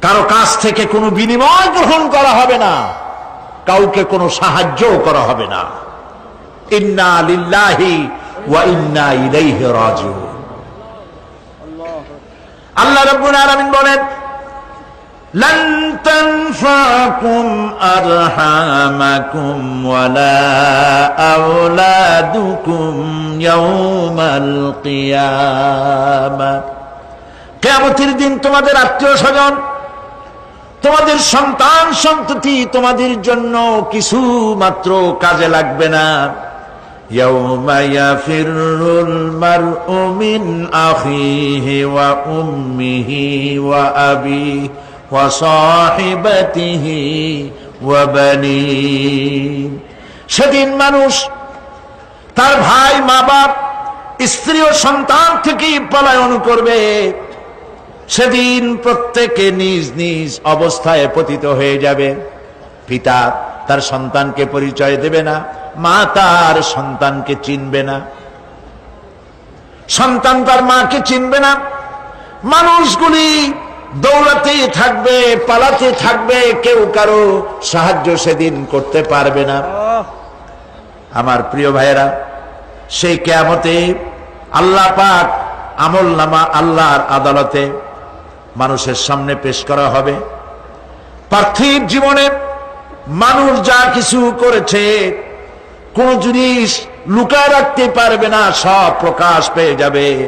কারো কাছ থেকে কোনো বিনিময় গ্রহণ করা হবে না, কাউকে কোনো সাহায্য করা হবে না। ইন্না লিল্লাহি ওয়া ইন্না ইলাইহি রাজিউন। আল্লাহ রাব্বুল আলামিন বলেন, লান তানফাকুম আরহামাকুম ওয়ালা আওলাদুকুম ইয়াউমাল কিয়ামাহ। কিয়ামতের দিন তোমাদের আত্মীয়-স্বজন, তোমাদের সন্তান সন্ততি তোমাদের জন্য কিছু মাত্র কাজে লাগবে না। ইয়াউমা ইয়াফিরুল মারউ মিন আখিহি ওয়া উম্মিহি ওয়া আবিহি ওয়া সাহিবাতিহি ওয়া বানিহি। সেদিন মানুষ তার ভাই, মা বাপ, স্ত্রী ও সন্তান থেকে পলায়ন করবে। সেদিন প্রত্যেকে নিজ নিজ অবস্থায় পতিত হয়ে যাবে। পিতা তার সন্তানকে পরিচয় দেবে না, মা তার সন্তানকে চিনবে না, সন্তান তার মাকে চিনবে না। মানুষগুলি দৌড়াতে থাকবে, পালাতে থাকবে, কেউ কারো সাহায্য সেদিন করতে পারবে না। আমার প্রিয় ভাইয়েরা, সেই কিয়ামতে আল্লাহ পাক আমলনামা আল্লাহর আদালতে মানুষের সামনে পেশ করা হবে। পার্থিব জীবনে মানুষ যা কিছু করেছে কোন জিনিস লুকায় রাখতে পারবে না, সব প্রকাশ পেয়ে যাবে।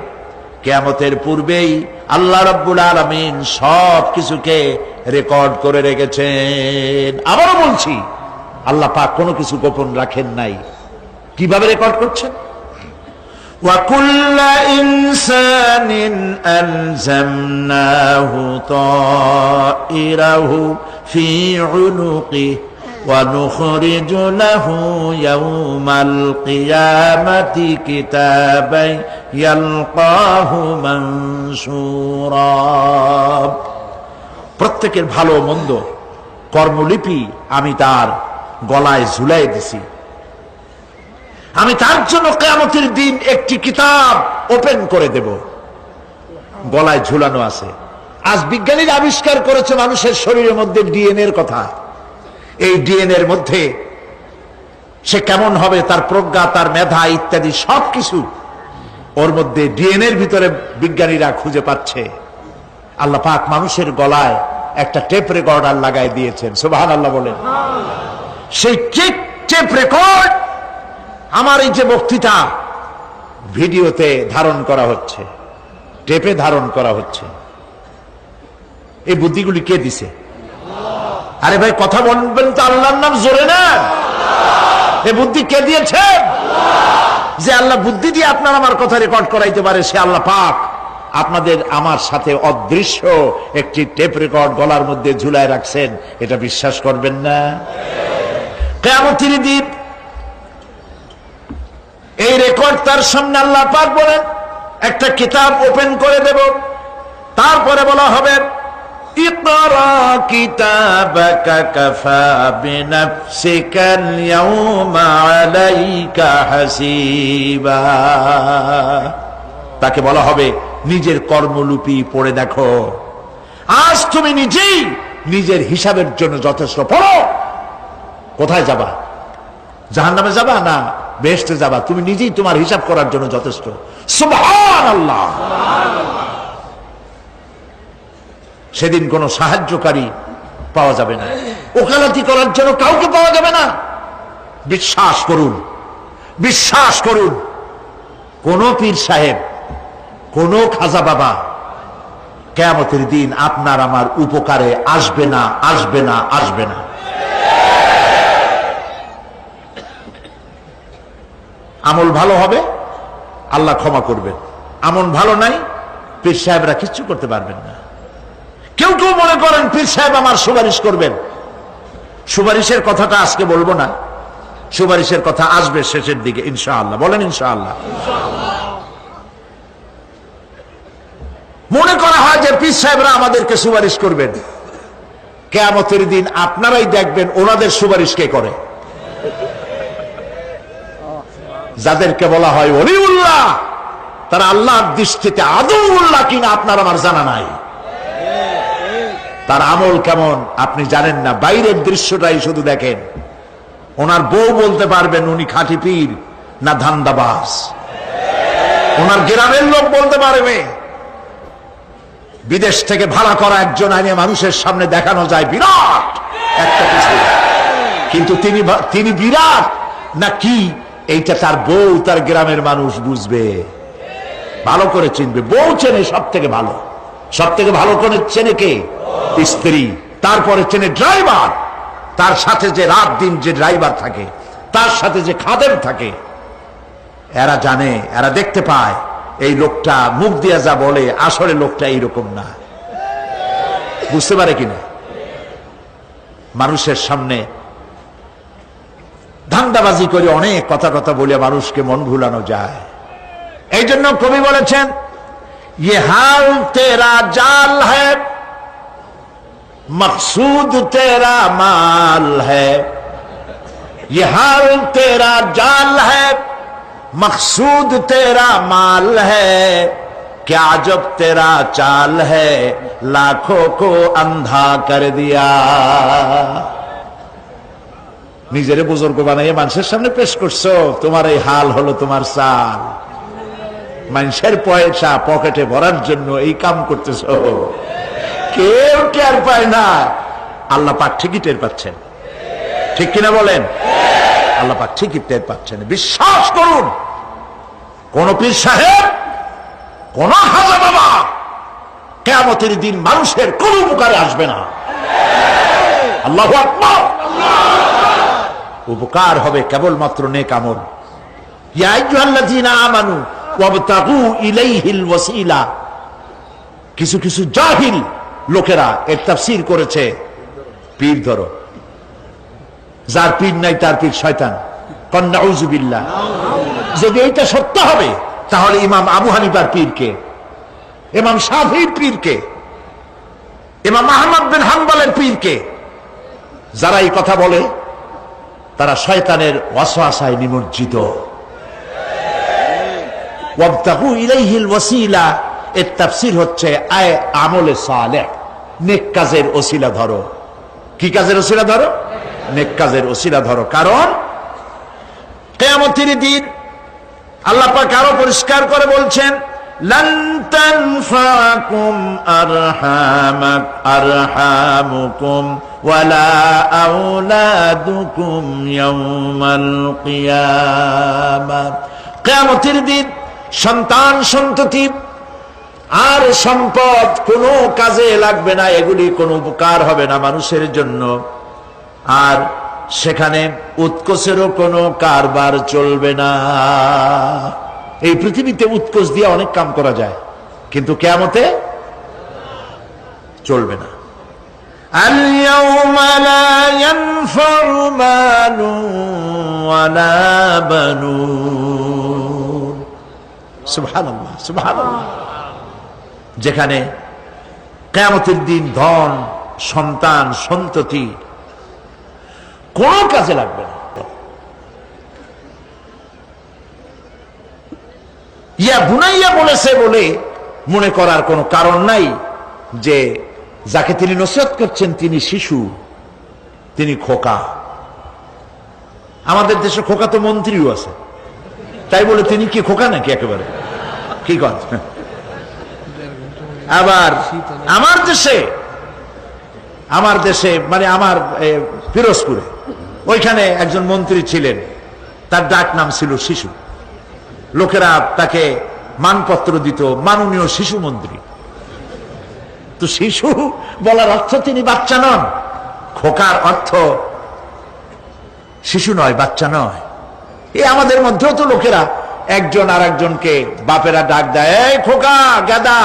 কিয়ামতের পূর্বেই আল্লাহ রাব্বুল আলামিন সব কিছুকে রেকর্ড করে রেখেছেন। আবারও বলছি, আল্লাহ পাক কোনো কিছু গোপন রাখেন নাই। কিভাবে রেকর্ড করছেন? وَكُلَّ إِنسَانٍ أَلْزَمْنَاهُ طَائِرَهُ فِي عُنُقِهِ وَنُخْرِجُ لَهُ يَوْمَ الْقِيَامَةِ كِتَابًا يَلْقَاهُ مَنشُورًا। প্রত্যেকের ভালো মন্দ কর্মলিপি আমি তার গলায় ঝুলাই দিছি। আমি তার জন্য কিয়ামতের দিন একটি কিতাব ওপেন করে দেব, গলায় ঝুলানো আছে। আজ বিজ্ঞানীরা আবিষ্কার করেছে মানুষের শরীরের মধ্যে ডিএনএ এর কথা। এই ডিএনএ এর মধ্যে সে কেমন হবে, তার প্রজ্ঞা, তার মেধা ইত্যাদি সবকিছু ওর মধ্যে ডিএনএ এর ভিতরে বিজ্ঞানীরা খুঁজে পাচ্ছে। আল্লাহ পাক মানুষের গলায় একটা টেপ রেকর্ডার লাগাই দিয়েছেন। সুবহানাল্লাহ বলেন। সেই টেপ রেকর্ড আমার এই যে বক্তৃতা ভিডিওতে ধারণ করা হচ্ছে, টেপে ধারণ করা হচ্ছে। এই বুদ্ধিগুলি কে দিছে? আরে ভাই কথা বলবেন তো আল্লাহর নাম জোরে না। এই বুদ্ধি কে দিয়েছে? যে আল্লাহ বুদ্ধি দিয়ে আপনার আমার কথা রেকর্ড করাইতে পারে, সে আল্লাহ পাক আপনাদের আমার সাথে অদৃশ্য একটি টেপ রেকর্ড গলার মধ্যে ঝুলায় রাখছেন। এটা বিশ্বাস করবেন না? কিয়ামতের দিন এই রেকর্ড তার সামনে আল্লাহ পাক বলেন একটা কিতাব ওপেন করে দেব। তারপরে বলা হবে, ইকরা কিতাবাকা কাফা বিনাফসিকাল ইয়াউমা আলাইকা হাসিবা। তাকে বলা হবে, নিজের কর্মলিপি পড়ে দেখো, আজ তুমি নিজেই নিজের হিসাবের জন্য যথেষ্ট। পড়ো। কোথায় যাবা? জাহান্নামে যাবা না বেহেশতে যাবা? তুমি নিজেই তোমার হিসাব করার জন্য যথেষ্ট। সুবহানাল্লাহ। সেদিন কোনো সাহায্যকারী পাওয়া যাবে না, ওকালতি করার জন্য কাউকে পাওয়া যাবে না। বিশ্বাস করুন, বিশ্বাস করুন, কোন পীর সাহেব, কোন খাজা বাবা কিয়ামতের দিন আপনার আমার উপকারে আসবে না, আসবে না, আসবে না। আমল ভালো হবে, আল্লাহ ক্ষমা করবেন। আমল ভালো নাই, পীর সাহেবরা কিচ্ছু করতে পারবেন না। কেউ কেউ মনে করেন পীর সাহেব আমার সুপারিশ করবেন। সুপারিশের কথাটা আজকে বলবো না, সুপারিশের কথা আসবে শেষের দিকে ইনশাআল্লাহ। বলেন ইনশাআল্লাহ। মনে করা হয় যে পীর সাহেবরা আমাদেরকে সুপারিশ করবেন। কিয়ামতের দিন আপনারাই দেখবেন ওনাদের সুপারিশ কে করে। যাদেরকে বলা হয় ওলিউল্লাহ, তারা আল্লাহর দৃষ্টিতে আদৌল্লাহ কিনা আপনার আমার জানা নাই। তার আমল কেমন আপনি জানেন না, বাইরের দৃশ্যটাই শুধু দেখেন। ওনার বউ বলতে পারবেন উনি খাঁটি পীর না ধান্দাবাজ। ওনার গ্রামের লোক বলতে পারবে। বিদেশ থেকে ভাড়া করা একজন আইনে মানুষের সামনে দেখানো যায় বিরাট একটা কিছু, কিন্তু তিনি বিরাট না কি এইটা তার বউ তার গ্রামের মানুষ বুঝবে, ভালো করে চিনবে। বউ চেনে সব থেকে ভালো, সব থেকে ভালো করে চেনে কে? স্ত্রী। তারপরে চেনে ড্রাইভার, তার সাথে যে রাত দিন যে ড্রাইভার থাকে, তার সাথে যে খাদেম থাকে। এরা জানে, এরা দেখতে পায় এই লোকটা মুখ দিয়া যা বলে আসলে লোকটা এইরকম না। বুঝতে পারে কিনা? মানুষের সামনে ধান্দাবাজি করে অনেক কথা বলে মানুষকে মন ভুলানো যায়। এই জন্য কবি বলেছেন, ये हाल तेरा जाल है मकसूद तेरा माल है, ये हाल तेरा जाल है मकसूद तेरा माल है, क्या जब तेरा चाल है लाखों को अंधा कर दिया। নিজেরে বুজুর্গ বানাইয়ে মানুষের সামনে পেশ করছো, তোমার এই হাল হলো তোমার চাল। মানুষের পয়সা পকেটে ভরার জন্য এই কাম করতেছ, কেউ টের পায় না। আল্লাহ পাক ঠিকই টের পাচ্ছেন, ঠিক কিনা বলেন? আল্লাহ পাক ঠিকই টের পাচ্ছেন। বিশ্বাস করুন, কোন পীর সাহেব, কোন খাজা বাবা কিয়ামতের দিন মানুষের কোন উপকারে আসবে না। আল্লাহু আকবার। উপকার হবে কেবলমাত্র নেক আমল। ইয়া আইয়ুহাল্লাযীনা আমানু ওয়াবতাগু ইলাইহিল ওয়াসিলা। কিছু কিছু জাহিল লোকেরা এর তাফসীর করেছে, পীর ধরো, যার পীর নাই তার পীর শয়তান। নাউযু বিল্লাহ। যদি এইটা সত্য হবে তাহলে ইমাম আবু হানিফার পীরকে, ইমাম শাফিঈর পীরকে, ইমাম আহমদ বিন হাম্বলের পীরকে, যারা এই কথা বলে তারা শয়তানের ওয়াসওয়াসায় নিমজ্জিত। ওয়াবতাগু ইলাইহিল ওয়াসিলা এর তাফসীর হচ্ছে আয় আমলে সালেহ, নেক কাজের ওসিলা ধরো। কি কাজের ওসিলা ধরো? নেক কাজের ওসিলা ধরো। কারণ কিয়ামতের দিন আল্লাহ পাক আরো পরিষ্কার করে বলছেন, লান তানফাকুম আরহামুকুম ওয়ালা আওলাদুকুম ইয়াউমাল কিয়ামাহ। কিয়ামতের দিন সন্তান সন্ততি আর সম্পদ কোনো কাজে লাগবে না, এগুলি কোনো উপকার হবে না মানুষের জন্য। আর সেখানে উৎকোষেরও কোনো কারবার চলবে না। এই পৃথিবীতে উৎকোষ দিয়ে অনেক কাম করা যায়, কিন্তু কিয়ামতে চলবে না। আল ইয়াউমা লা ইয়ানফাউ মালুন ওয়ালা বানুন। সুবহানাল্লাহ, সুবহানাল্লাহ। যেখানে কিয়ামতের দিন ধন, সন্তান, সন্ততি কোনো কাজে লাগবে না। ইয়া বুনাইয়া বলেছে বলে মনে করার কোনো কারণ নাই যে যাকে তিনি নসিহত করছেন তিনি শিশু, তিনি খোকা। আমাদের দেশে খোকা তো মন্ত্রীও আছে, তাই বলে তিনি কি খোকা নাকি? একেবারে কি কথা। আবার আমার দেশে মানে আমার পিরোজপুরে ওইখানে একজন মন্ত্রী ছিলেন, তার ডাক নাম ছিল শিশু। লোকেরা তাকে মানপত্র দিত মাননীয় শিশু মন্ত্রী। তো শিশু বলার অর্থ তিনি বাচ্চা নন, খোকার অর্থ শিশু নয়, বাচ্চা নয়। এই আমাদের মধ্যেও তো লোকেরা একজন আর একজনকে বাপেরা ডাক দেয়, এই খোকা, গাদা।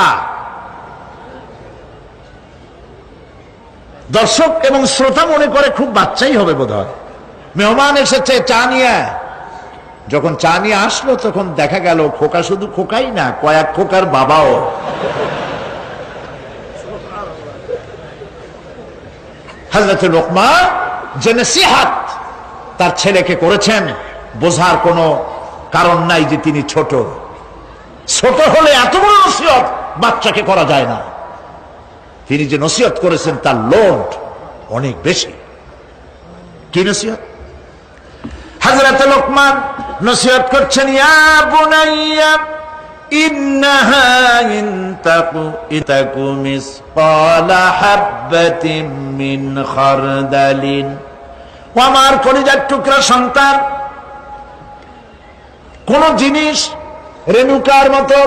দর্শক এবং শ্রোতা মনে করে খুব বাচ্চাই হবে বোধ হয়। মেহমান এসেছে চা নিয়ে, যখন চা নিয়ে আসলো তখন দেখা গেল খোকা শুধু খোকাই না, কয়েক খোকার বাবাও। হযরত লোকমান যে নসিহত তার ছেলেকে করেছেন, বোঝার কোনো কারণ নাই যে তিনি ছোট। ছোট হলে এত বড় নসিহত বাচ্চাকে করা যায় না। তিনি যে নসিহত করেছেন তার লোড অনেক বেশি। কি নসিহত? হযরত লোকমান নসিহত করছেন, ইয়া বুনাইয়া ইন্নাহা ইন তাকু মিসকালা হাববাতিন মিন খারদালিন। ও আমার কলিজার টুকরা সন্তান, কোন জিনিস রেণুকার মতো,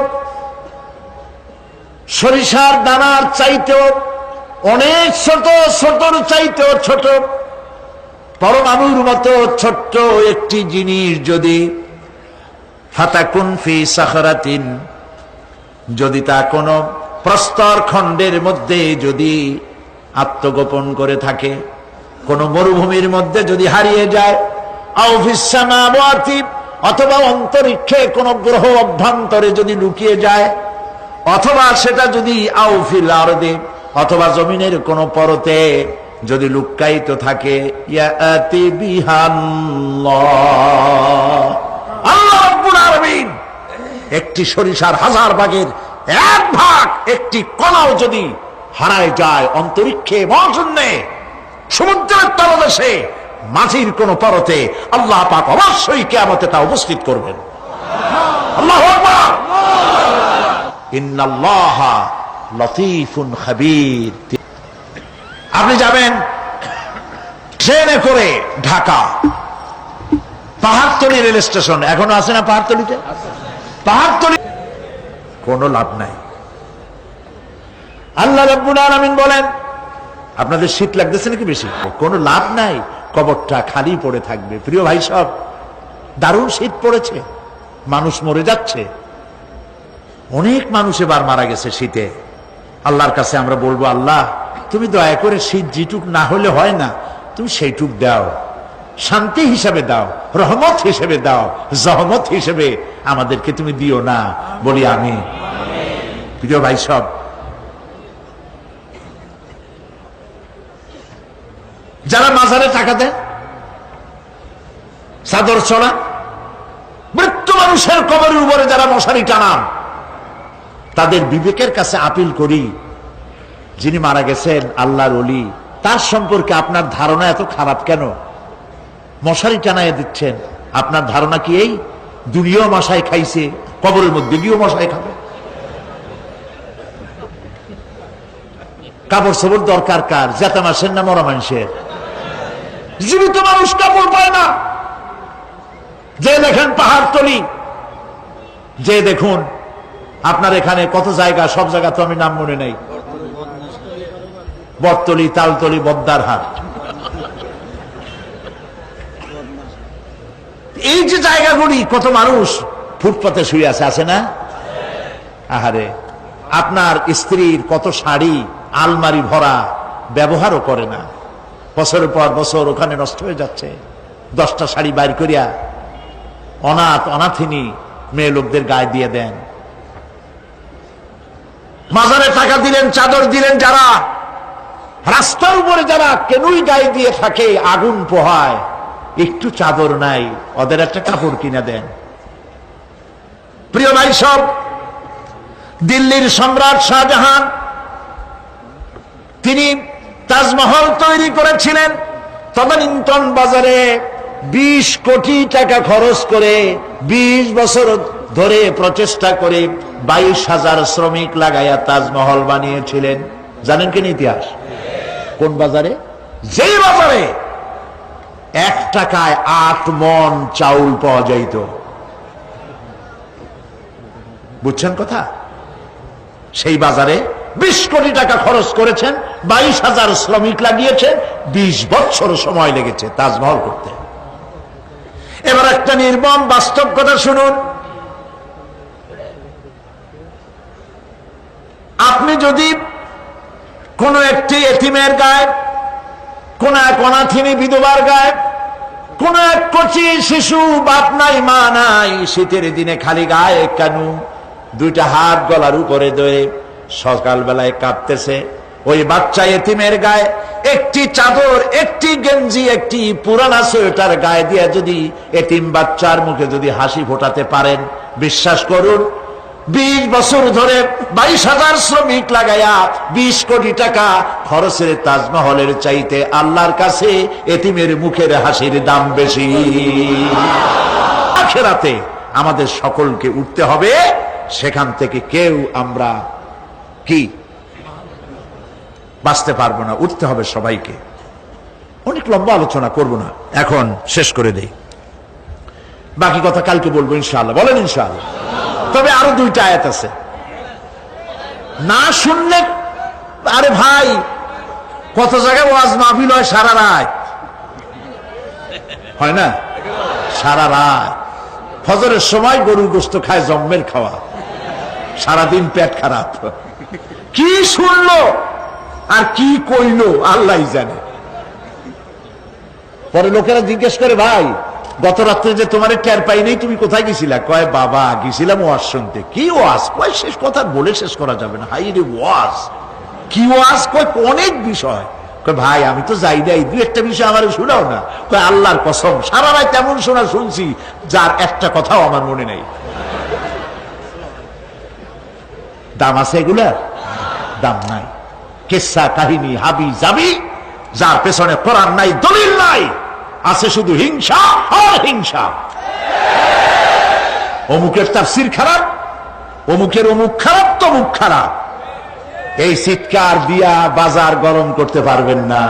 সরিষার দানার চাইতেও অনেক ছোট, ছোটর চাইতেও ছোট, পরমাণুর মতো ছোট্ট একটি জিনিস যদি ফাতাকুন ফি সাখরাতিন, যদি তা কোন প্রস্তর খণ্ডের মধ্যে যদি আত্মগোপন করে থাকে, কোন মরুভূমির মধ্যে যদি হারিয়ে যায়, আও ফিস সামাওয়াতি, অথবা অন্তরিক্ষে কোন গ্রহ অভ্যন্তরে যদি লুকিয়ে যায়, অথবা সেটা যদি আও ফিল আরদি, অথবা জমিনের কোন পরতে যদি লুক্কায়িত থাকে, ইয়াতি বিহাল্লাহ, আল্লাহ রাব্বুল আলামিন একটি সরিষার 1000 ভাগের 1 ভাগ, একটি কণাও যদি হারায় যায় অন্তরিক্ষে, মহাশূন্যে, সমুদ্রের তলদেশে, মাঝির কোন পরতে, আল্লাহ পাক অবশ্যই কিয়ামতে তা উপস্থিত করবেন। আল্লাহু আকবার। ইন্নাল্লাহা লতীফুন খাবীর। আপনি যাবেন ট্রেনে করে ঢাকা, পাহাড়তলী রেল স্টেশন, এখনো আছে না পাহাড়তলীতে? পাহাড়তলী কোনো লাভ নাই। আল্লাহ রাব্বুল আলামিন বলেন, আপনাদের শীত লাগতেছে নাকি বেশি? কোনো লাভ নাই, কবরটা খালি পড়ে থাকবে। প্রিয় ভাই সব, দারুণ শীত পড়েছে, মানুষ মরে যাচ্ছে, অনেক মানুষ এবার মারা গেছে শীতে। আল্লাহর কাছে আমরা বলবো, আল্লাহ তুমি দয়া করে শীত যেটুক না হলে হয় না, তুমি সেইটুক দাও, শান্তি হিসাবে দাও, রহমত হিসেবে দাও, জহমত হিসেবে আমাদেরকে তুমি দিও না। বলি আমিন। প্রিয় ভাই সব, যারা মাজারে টাকা দেয়, চাদর ছড়া, মৃত্যু মানুষের কবরের উপরে যারা মশারি টানান, তাদের বিবেকের কাছে আপিল করি, যিনি মারা গেছেন আল্লাহর ওলি, তার সম্পর্কে আপনার ধারণা এত খারাপ কেন? মশারি টানায় দিচ্ছেন, আপনার ধারণা কি এই দুনিয়াও মশাই খাইছে, কবরের মধ্যে গিয়েও মশাই খাবে? কাপড় চোপড় দরকার কার? জেতা মাসের না মরা মানুষের? জীবিত মানুষ কাপড় পায় না। যে দেখেন পাহাড়তলী, যে দেখুন আপনার এখানে কত জায়গা, সব জায়গা তো আমি নাম মনে নাই, বটতলী, তালতলী, বদ্দারহাট, এই যে জায়গাগুলি, কত মানুষ ফুটপাতে শুয়ে আছে, আছে না? আহারে, আপনার স্ত্রীর কত শাড়ি আলমারি ভরা, ব্যবহারও করে না, বছরের পর বছর ওখানে নষ্ট হয়ে যাচ্ছে। 10টা শাড়ি বাইর করিয়া অনাথ অনাথিনী মেয়ে লোকদের গায়ে দিয়ে দেন। মাজারে টাকা দিলেন, চাদর দিলেন, যারা রাস্তার উপরে যারা কেনই গায়ে দিয়ে থাকে, আগুন পোহায়, একটু চাদর নাই, ওদের একটা কাপড় কিনে দেন। প্রিয় ভাই সব, দিল্লির সম্রাট শাহজাহান, তিনি তাজমহল তৈরি করেছিলেন। তদানীন্তন বাজারে 20 কোটি টাকা খরচ করে 20 বছর ধরে প্রচেষ্টা করে 22,000 শ্রমিক লাগাইয়া তাজমহল বানিয়েছিলেন। জানেন কিনা ইতিহাস? কোন বাজারে? যেই বাজারে 1 টাকায় 8 মণ চাউল পাওয়া যাইত। বুঝছেন কথা? সেই বাজারে 20 কোটি টাকা খরচ করেছেন, 22,000 শ্রমিক লাগিয়েছেন, 20 বছর সময় লেগেছে তাজমহল করতে। এবার একটা নির্মম বাস্তব কথা শুনুন। আপনি যদি কোন একটি এতিমের গায়ে, কোন এক অনাথিনী বিধবার গায়ে, কোন এক কচি শিশু, বাপ নাই মা নাই, শীতের দিনে খালি গায়ে কেন 2টা হাত গলার উপরে ধরে সকালবেলায় কাঁপতেছে, ওই বাচ্চা এতিমের গায়ে একটি চাদর, একটি গেঞ্জি, একটি পুরানা সোয়েটার গায়ে দিয়ে যদি এতিম বাচ্চার মুখে যদি হাসি ফোটাতে পারেন, বিশ্বাস করুন 20 বছর ধরে 22,000 শ্রমিক লাগাইয়া 20 কোটি টাকা খরচের তাজমহলের চাইতে আল্লাহর কাছে এতিমের মুখের হাসির দাম বেশি। আখিরাতে আমাদের সকলকে উঠতে হবে, সেখান থেকে কেউ আমরা কি বাঁচতে পারবো না, উঠতে হবে সবাইকে। অনেক লম্বা আলোচনা করব না, এখন শেষ করে দেই, বাকি কথা কালকে বলবো ইনশাআল্লাহ। বলেন ইনশাআল্লাহ। তবে আরো 2টা আয়াত আছে, না শুনলে, আরে ভাই কত জায়গায় ওয়াজ মাহফিল হয় সারা রাত, হয় না? সারা রাত ফজরের সময় গরুর গোশত খায়, জম্মের খাওয়া, সারাদিন পেট খারাপ, কি শুনলো আর কি কইলো আল্লাহই জানে। পরে লোকেরা জিজ্ঞেস করে, ভাই গত রাত্রে যে তোমার টের পাই নাই, তুমি কোথায় গেছিলা? কয় বাবা গেছিলাম ওয়াজ শুনতে। কি ওয়াজ? কয় শেষ কথা বলে শেষ করা যাবে না। হাই রে ওয়াজ, কি ওয়াজ? কয় অনেক বিষয়। কয় ভাই আমি তো যাই নাই, 2-1টা বিষয় আমার শোনাও না। কয় আল্লাহর কসম সারা রাত তেমন শোনা শুনছি যার একটা কথাও আমার মনে নেই। দাম আছে এগুলা? দাম নাই। কিসসা কাহিনী হাবি যাবি, যার পেছনে কোরআন নাই, দলিল নাই, আছে শুধু হিংসা আর হিংসা। অমুকের তাফসীর খারাপ, অমুকের অমুক খারাপ, তমুক খারাপ, এই চিৎকার দিয়া বাজার গরম করতে পারবেন না।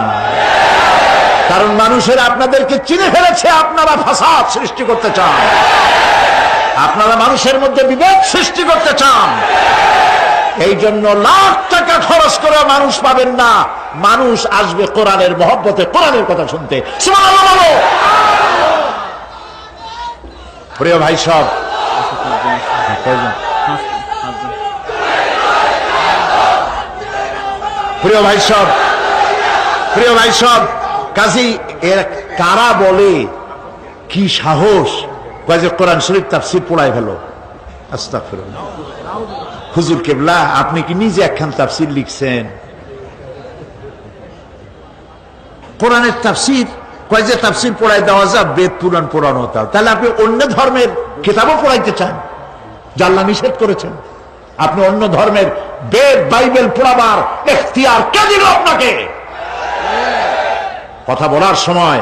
কারণ মানুষের আপনাদেরকে চিনে ফেলেছে, আপনারা ফাসাদ সৃষ্টি করতে চান, আপনারা মানুষের মধ্যে বিভেদ সৃষ্টি করতে চান। এই জন্য লাখ টাকা খরচ করে মানুষ পাবেন না, মানুষ আসবে কোরআনের মহব্বতে, কোরআনের কথা শুনতে। সুবহানাল্লাহ বলো। প্রিয় ভাই সব, প্রিয় ভাই সব, প্রিয় ভাই সব, কাজী এর কারা বলে কি সাহস, কয় যে কোরআন শরীফ তাফসীর পড়ায় ফেলো। আস্তাগফিরুল্লাহ। হুজুর কেবলা আপনি কি নিজে একখান তাফসীর লিখছেন? কোরআনের তাফসীর, কয় যে তাফসীর পড়ায় দেওয়া যায়, বেদ পুরাণ পড়ানো হতো। তাহলে আপনি অন্য ধর্মের কিতাবও পড়াইতে চান, যা আল্লাহ নিষেধ করেছেন? আপনি অন্য ধর্মের বেদ বাইবেল পড়াবার এখতিয়ার কে দিল আপনাকে? কথা বলার সময়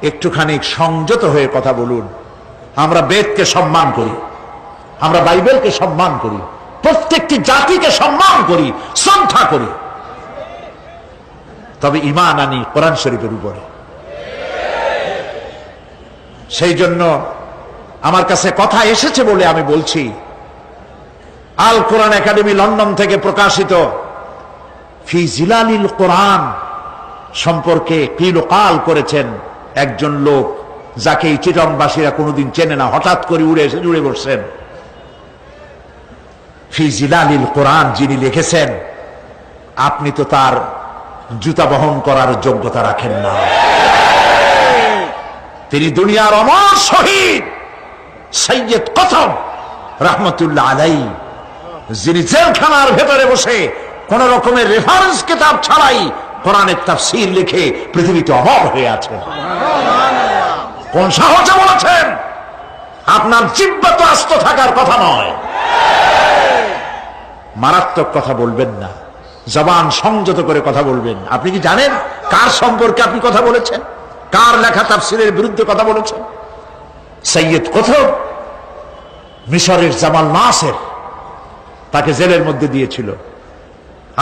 একটুখানি সংযত হয়ে কথা বলুন। আমরা বেদকে সম্মান করি, আমরা বাইবেলকে সম্মান করি, প্রত্যেকটি জাতিকে সম্মান করি, শ্রদ্ধা করি, তবে ঈমান আনি কোরআন শরীফের উপরে। সেই জন্য আমার কাছে কথা এসেছে বলে আমি বলছি, আল কোরআন একাডেমি লন্ডন থেকে প্রকাশিত ফি জিলালিল কোরআন সম্পর্কে কিলকাল করেছেন একজন লোক, যাকে এই চিটংবাসীরা কোনোদিন চেনে না, হঠাৎ করে উড়ে এসে জুড়ে বসছেন। ফি জিলালিল কোরআন যিনি লিখেছেন, আপনি তো তার জুতা বহন করার যোগ্যতা রাখেন না। তিনি দুনিয়ার অমর শহীদ সৈয়দ কতব রহমতুল্লাহ আলাইহি, যিনি জেলখানার ভেতরে বসে কোন রকমের রেফারেন্স কিতাব ছাড়াই কোরআনের তাফসীর লিখে পৃথিবীতে অমর হয়ে আছে। কোন সাহসে বলেছেন? আপনার জিহ্বা তো আস্ত থাকার কথা নয়। মারাত্মক কথা বলবেন না, জবান সংযত করে কথা বলবেন। আপনি কি জানেন কার সম্পর্কে আপনি কথা বলেছেন? কার লেখা তাফসীরের বিরুদ্ধে কথা বলেছেন? সৈয়দ কতব, মিশরের জামাল নাসের তাকে জেলের মধ্যে দিয়েছিল।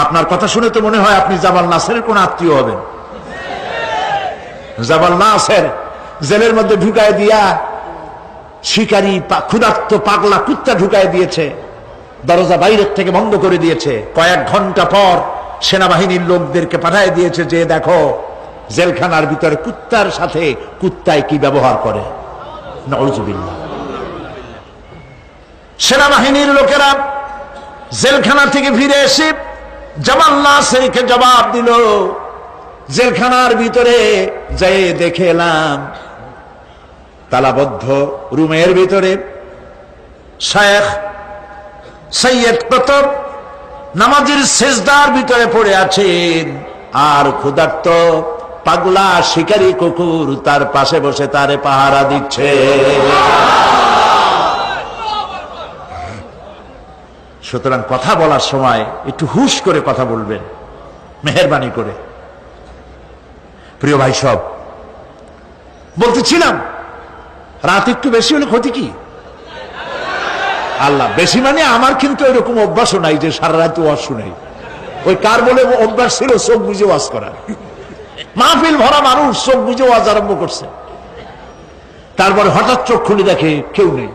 আপনার কথা শুনে তো মনে হয় আপনি জামাল নাসেরের কোন আত্মীয় হবেন। জামাল নাসের জেলের মধ্যে ঢুকায় দিয়া শিকারী ক্ষুধার্ত পাগলা কুত্তা ঢুকায় দিয়েছে, দরজা বাইরের থেকে বন্ধ করে দিয়েছে। কয়েক ঘন্টা পর সেনাবাহিনীর লোকদেরকে পাঠিয়ে দিয়েছে যে দেখো জেলখানার ভিতরে কুত্তার সাথে কুত্তায় কি ব্যবহার করে। নাউযুবিল্লাহ। সেনাবাহিনীর লোকেরা জেলখানা থেকে ফিরে এসে জামাল নাসেরকে জবাব দিল, জেলখানার ভিতরে যাই দেখে এলাম তালাবদ্ধ রুমের ভিতরে শেখ সৈয়দ কতব নামাজের সেজদার ভিতরে পড়ে আছেন, আর ক্ষুধার্ত পাগলা শিকারী কুকুর তার পাশে বসে তারে পাহারা দিচ্ছে। সুতরাং কথা বলার সময় একটু হুশ করে কথা বলবেন, মেহেরবানি করে। প্রিয় ভাই সব, বলতেছিলাম রাত একটু বেশি হলে ক্ষতি কি? আল্লাহ বেশি মানে আমার কিন্তু এরকম অভ্যাসও নাই যে সারা রাত ওয়াজ শুনাই। ওই কার বলে অভ্যাস ছিল চোখ বুঝে ওয়াজ করা। মাহফিল ভরা মানুষ চোখ বুঝে ওয়াজ আরম্ভ করছে, তারপরে হঠাৎ চোখ খুলে দেখে কেউ নেই।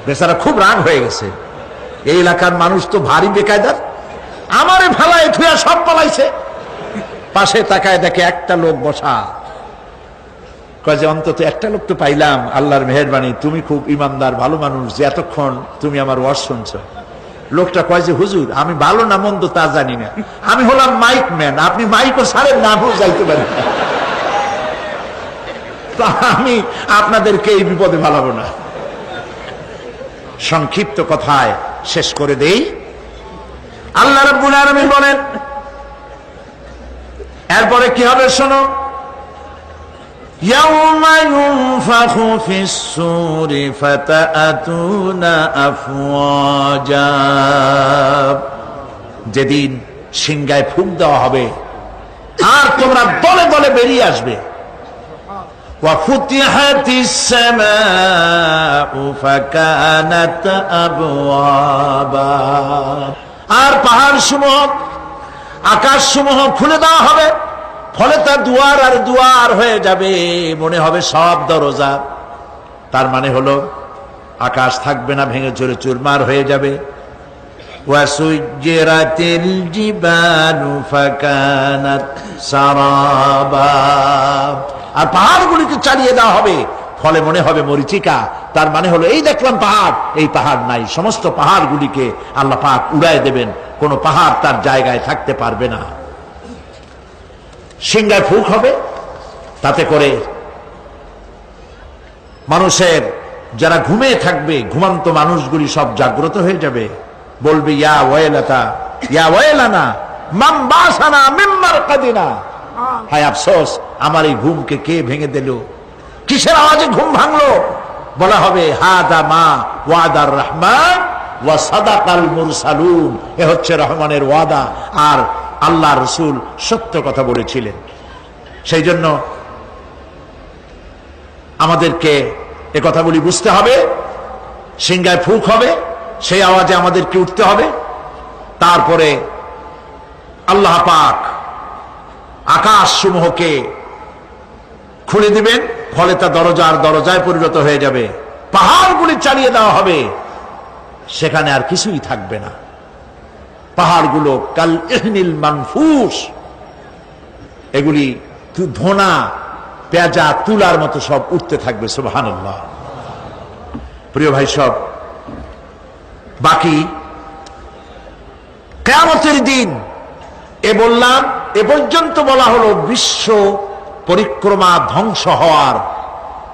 বেচারা খুব রাগ হয়ে গেছে, এই এলাকার মানুষ তো ভারী বেকায়দার, আমারে ফেলায় থুয়া সব পালাইছে। পাশে তাকায় দেখে একটা লোক বসা, কয় যে অন্তত একটা লোক তো পাইলাম, আল্লাহর মেহেরবানি, তুমি খুব ইমানদার ভালো মানুষ যে এতক্ষণ তুমি আমার ওয়াজ শুনছ। লোকটা কয় যে হুজুর আমি ভালো না মন্দ তা জানি না, আমি হলাম মাইক ম্যান, আপনি মাইকও ছাড়েন না, আমিও যাইতে পারি, তো আমি আপনাদেরকে এই বিপদে ফেলাবো না। সংক্ষিপ্ত কথায় শেষ করে দেই। আল্লাহ রাব্বুল আলামিন বলেন এরপরে কি হবে শোনো, ইয়াউমা ইউনফাখু ফিস-সূরি ফাতাআতুনা আফওয়াজা, যেদিন সিংহায় ফুঁক দেওয়া হবে আর তোমরা দলে দলে বেরিয়ে আসবে। ওয়া ফুতিহাতিস সামাউ ফাকানাত আবওয়াবা, আর পাহাড় সমূহ আকাশ সমূহ খুলে দেওয়া হবে, ফলে তা দুয়ার আর দুয়ার হয়ে যাবে, মনে হবে সব দরজা। তার মানে হলো আকাশ থাকবে না, ভেঙে চুরে চুরমার হয়ে যাবে। ওয়াসুজ্জিরাতিল জিবালু ফাকানাত সারাবা, আর পাহাড়গুলিকে চালিয়ে দেওয়া হবে, ফলে মনে হবে মরিচিকা। তার মানে হলো এই দেখলাম পাহাড়, এই পাহাড় নাই, সমস্ত পাহাড়গুলিকে আল্লাহ পাক উড়ায় দেবেন, কোন পাহাড় তার জায়গায় থাকতে পারবে না। সিংহায় ফুঁক হবে, তাতে করে মানুষের যারা ঘুমিয়ে থাকবে, ঘুমন্ত মানুষগুলি সব জাগ্রত হয়ে যাবে, বলবে ইয়া ওয়াইলাতা ইয়া ওয়াইলানা মান বাসানা মিন মারকাদিনা, হায় আফসোস আমার এই ঘুমকে কে ভেঙে দিল, কিসের আওয়াজে ঘুম ভাঙলো? বলা হবে হাদা মা ওয়াদার রহমান ওয়া সাদাকাল মুরসালুন, এ হচ্ছে রহমানের ওয়াদা আর আল্লাহ রসুল সত্য কথা বলেছিলেন। সেই জন্য আমাদেরকে এ কথাগুলি বুঝতে হবে। সিংহায় ফুঁক হবে, সেই আওয়াজে আমাদেরকে উঠতে হবে। তারপরে আল্লাহ পাক আকাশ সমূহকে খুলে দিবেন, ফলে তা দরজার দরজায় পরিণত হয়ে যাবে, পাহাড়গুলি চালিয়ে দেওয়া হবে, সেখানে আর কিছুই থাকবে না। পাহাড়গুলো কাল ইহনিল মানফুস, এগুলি ধোনা পেঁজা তুলার মতো সব উঠতে থাকবে। সুবহানাল্লাহ। প্রিয় ভাই সব, বাকি কিয়ামতের দিন এ বললাম, এ পর্যন্ত বলা হলো বিশ্ব পরিক্রমা ধ্বংস হওয়ার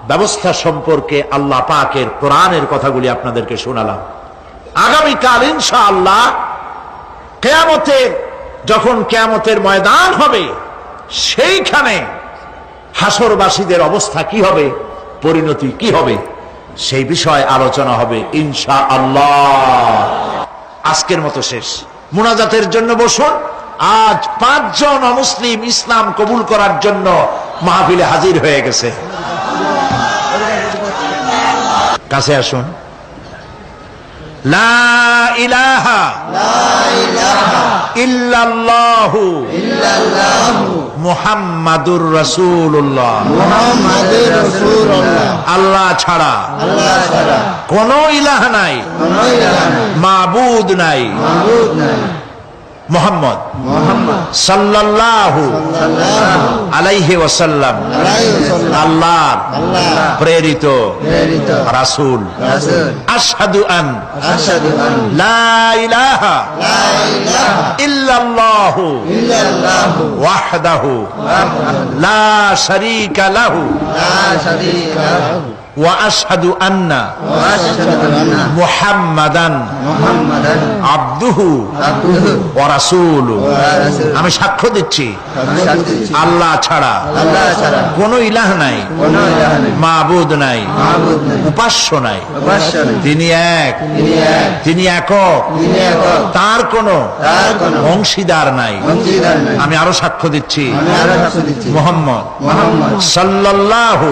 ব্যবস্থা সম্পর্কে আল্লাহ পাকের কোরআনের কথাগুলি আপনাদেরকে শোনালাম। আগামীকাল ইনশাআল্লাহ কিয়ামতের, যখন কিয়ামতের ময়দান হবে, সেইখানে হাসরবাসীদের অবস্থা কি হবে, পরিণতি কি হবে, সেই বিষয়ে আলোচনা হবে ইনশাআল্লাহ। আজকের মতো শেষ। মুনাজাতের জন্য বসুন। আজ 5 জন অমুসলিম ইসলাম কবুল করার জন্য মাহফিলে হাজির হয়ে গেছে। কাছে আসুন। লা ইলাহা ইল্লাল্লাহু মুহাম্মাদুর রাসূলুল্লাহ, আল্লাহ ছাড়া কোনো ইলাহ নাই, মাবুদ নাই, মুহাম্মদ সাল্লাল্লাহু আলাইহি ওয়াসাল্লাম আল্লাহর প্রেরিত রাসূল। আশহাদু আন লা ইলাহা ইল্লাল্লাহু ওয়াহদাহু লা শারীকা লাহু ওয়া আশহাদু আন্না মুহাম্মাদান আবদুহু ওয়া রাসূলু, আমি সাক্ষ্য দিচ্ছি আল্লাহ ছাড়া কোনো ইলাহ নাই, মাবুদ নাই, উপাস্য নাই, তিনি এক, তিনি একক, তার কোনো অংশীদার নাই। আমি আরো সাক্ষ্য দিচ্ছি মুহাম্মদ সাল্লাল্লাহু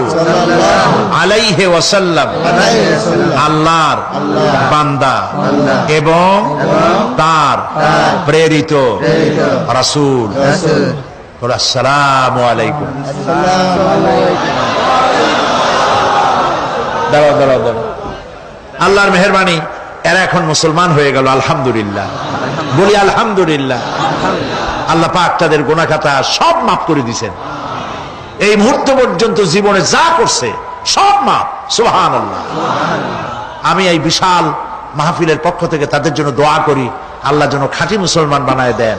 আলাইহি ওয়াসাল্লাম আল্লাহর বান্দা এবং তার প্রেরিত রাসূল। আসসালামু আলাইকুম। দাঁড়াও দাঁড়াও দাঁড়াও, আল্লাহর মেহেরবানি এরা এখন মুসলমান হয়ে গেল, আলহামদুলিল্লাহ। বলি আলহামদুলিল্লাহ। আল্লাহ পাক তাদের গুনাহ খাতা সব মাফ করে দিয়েছেন। এই মুহূর্ত পর্যন্ত জীবনে যা করছে সব মাফ, সুবহানাল্লাহ। আমি এই বিশাল মাহফিলের পক্ষ থেকে তাদের জন্য দোয়া করি, আল্লাহ যেন খাঁটি মুসলমান বানায় দেন।